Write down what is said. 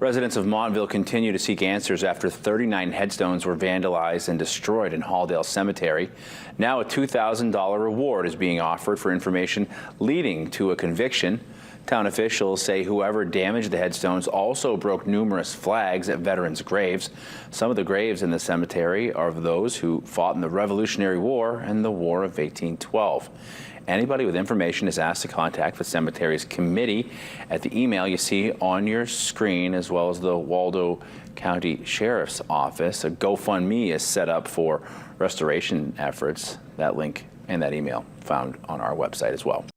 Residents of Montville continue to seek answers after 39 headstones were vandalized and destroyed in Halldale Cemetery. Now a $2,000 reward is being offered for information leading to a conviction. Town officials say whoever damaged the headstones also broke numerous flags at veterans' graves. Some of the graves in the cemetery are of those who fought in the Revolutionary War and the War of 1812. Anybody with information is asked to contact the cemetery's committee at the email you see on your screen, as well as the Waldo County Sheriff's Office. A GoFundMe is set up for restoration efforts. That link and that email found on our website as well.